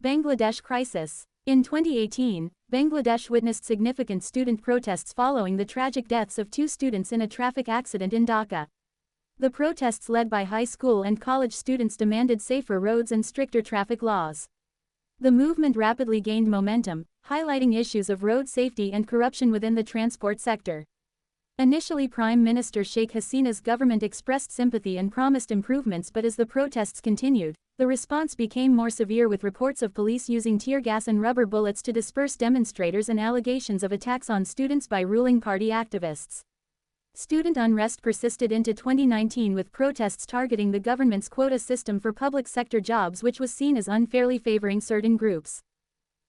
Bangladesh crisis. In 2018, Bangladesh witnessed significant student protests following the tragic deaths of two students in a traffic accident in Dhaka. The protests led by high school and college students demanded safer roads and stricter traffic laws. The movement rapidly gained momentum, highlighting issues of road safety and corruption within the transport sector. Initially, Prime Minister Sheikh Hasina's government expressed sympathy and promised improvements, but as the protests continued, the response became more severe, with reports of police using tear gas and rubber bullets to disperse demonstrators and allegations of attacks on students by ruling party activists. Student unrest persisted into 2019, with protests targeting the government's quota system for public sector jobs, which was seen as unfairly favoring certain groups.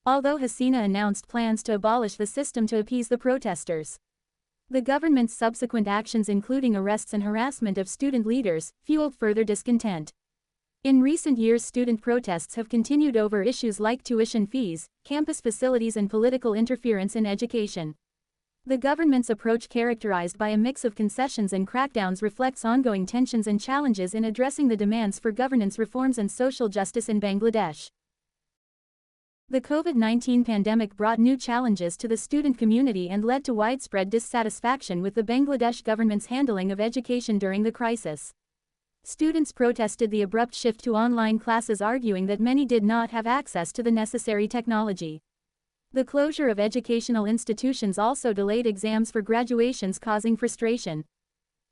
Although Hasina announced plans to abolish the system to appease the protesters, the government's subsequent actions, including arrests and harassment of student leaders, fueled further discontent. In recent years, student protests have continued over issues like tuition fees, campus facilities, and political interference in education. The government's approach, characterized by a mix of concessions and crackdowns, reflects ongoing tensions and challenges in addressing the demands for governance reforms and social justice in Bangladesh. The COVID-19 pandemic brought new challenges to the student community and led to widespread dissatisfaction with the Bangladesh government's handling of education during the crisis. Students protested the abrupt shift to online classes, arguing that many did not have access to the necessary technology. The closure of educational institutions also delayed exams for graduations, causing frustration.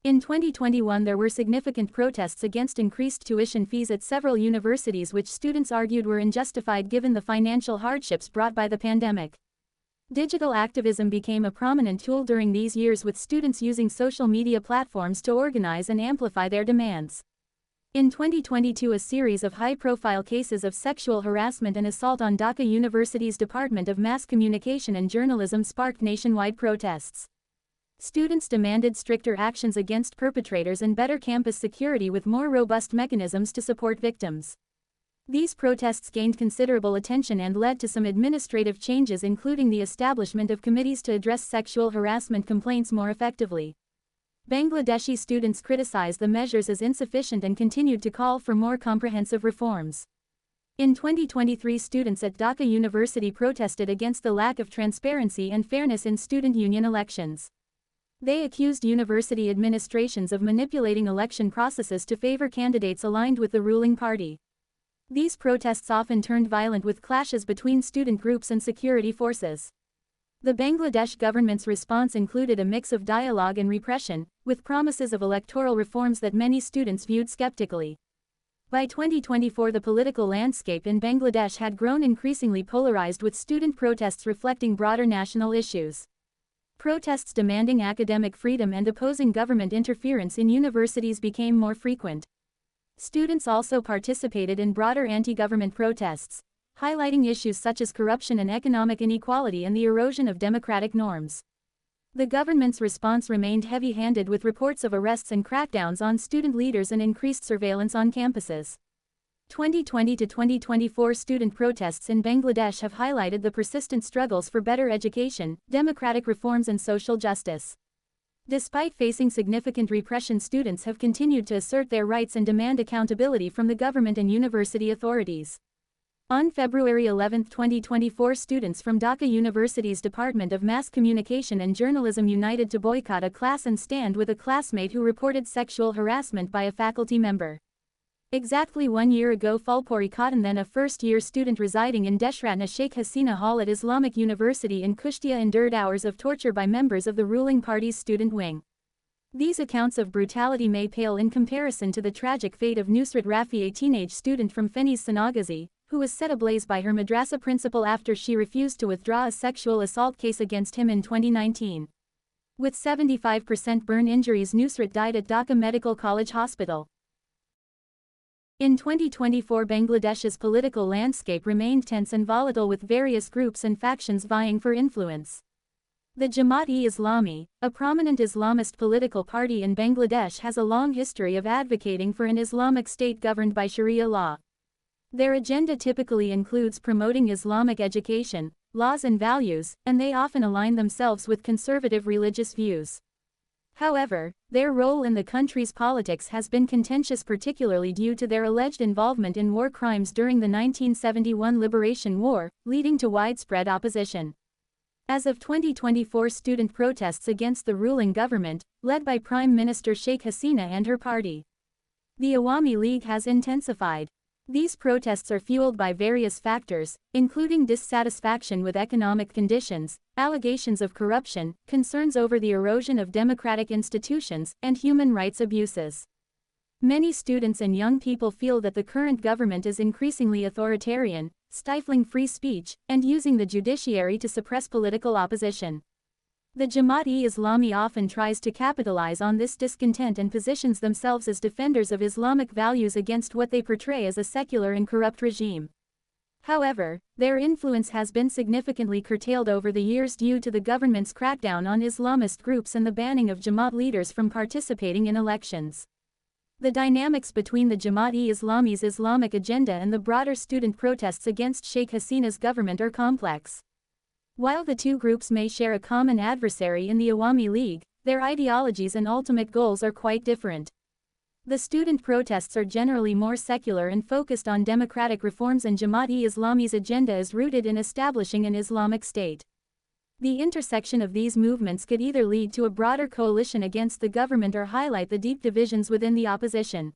In 2021, there were significant protests against increased tuition fees at several universities, which students argued were unjustified given the financial hardships brought by the pandemic. Digital activism became a prominent tool during these years, with students using social media platforms to organize and amplify their demands. In 2022, a series of high-profile cases of sexual harassment and assault on Dhaka University's Department of Mass Communication and Journalism sparked nationwide protests. Students demanded stricter actions against perpetrators and better campus security, with more robust mechanisms to support victims. These protests gained considerable attention and led to some administrative changes, including the establishment of committees to address sexual harassment complaints more effectively. Bangladeshi students criticized the measures as insufficient and continued to call for more comprehensive reforms. In 2023, students at Dhaka University protested against the lack of transparency and fairness in student union elections. They accused university administrations of manipulating election processes to favor candidates aligned with the ruling party. These protests often turned violent, with clashes between student groups and security forces. The Bangladesh government's response included a mix of dialogue and repression, with promises of electoral reforms that many students viewed skeptically. By 2024, the political landscape in Bangladesh had grown increasingly polarized, with student protests reflecting broader national issues. Protests demanding academic freedom and opposing government interference in universities became more frequent. Students also participated in broader anti-government protests, highlighting issues such as corruption and economic inequality and the erosion of democratic norms. The government's response remained heavy-handed, with reports of arrests and crackdowns on student leaders and increased surveillance on campuses. 2020 to 2024 student protests in Bangladesh have highlighted the persistent struggles for better education, democratic reforms, and social justice. Despite facing significant repression, students have continued to assert their rights and demand accountability from the government and university authorities. On February 11, 2024, students from Dhaka University's Department of Mass Communication and Journalism united to boycott a class and stand with a classmate who reported sexual harassment by a faculty member. Exactly 1 year ago, Fulpuri Khatun, then a first-year student residing in Deshratna Sheikh Hasina Hall at Islamic University in Kushtia, endured hours of torture by members of the ruling party's student wing. These accounts of brutality may pale in comparison to the tragic fate of Nusrat Rafi, a teenage student from Feni's Sanagazi, who was set ablaze by her madrasa principal after she refused to withdraw a sexual assault case against him in 2019. With 75% burn injuries, Nusrat died at Dhaka Medical College Hospital. In 2024, Bangladesh's political landscape remained tense and volatile, with various groups and factions vying for influence. The Jamaat-e-Islami, a prominent Islamist political party in Bangladesh, has a long history of advocating for an Islamic state governed by Sharia law. Their agenda typically includes promoting Islamic education, laws, and values, and they often align themselves with conservative religious views. However, their role in the country's politics has been contentious, particularly due to their alleged involvement in war crimes during the 1971 Liberation War, leading to widespread opposition. As of 2024, student protests against the ruling government, led by Prime Minister Sheikh Hasina and her party, the Awami League, has intensified. These protests are fueled by various factors, including dissatisfaction with economic conditions, allegations of corruption, concerns over the erosion of democratic institutions, and human rights abuses. Many students and young people feel that the current government is increasingly authoritarian, stifling free speech, and using the judiciary to suppress political opposition. The Jamaat-e-Islami often tries to capitalize on this discontent and positions themselves as defenders of Islamic values against what they portray as a secular and corrupt regime. However, their influence has been significantly curtailed over the years due to the government's crackdown on Islamist groups and the banning of Jamaat leaders from participating in elections. The dynamics between the Jamaat-e-Islami's Islamic agenda and the broader student protests against Sheikh Hasina's government are complex. While the two groups may share a common adversary in the Awami League, their ideologies and ultimate goals are quite different. The student protests are generally more secular and focused on democratic reforms, and Jamaat-e-Islami's agenda is rooted in establishing an Islamic state. The intersection of these movements could either lead to a broader coalition against the government or highlight the deep divisions within the opposition.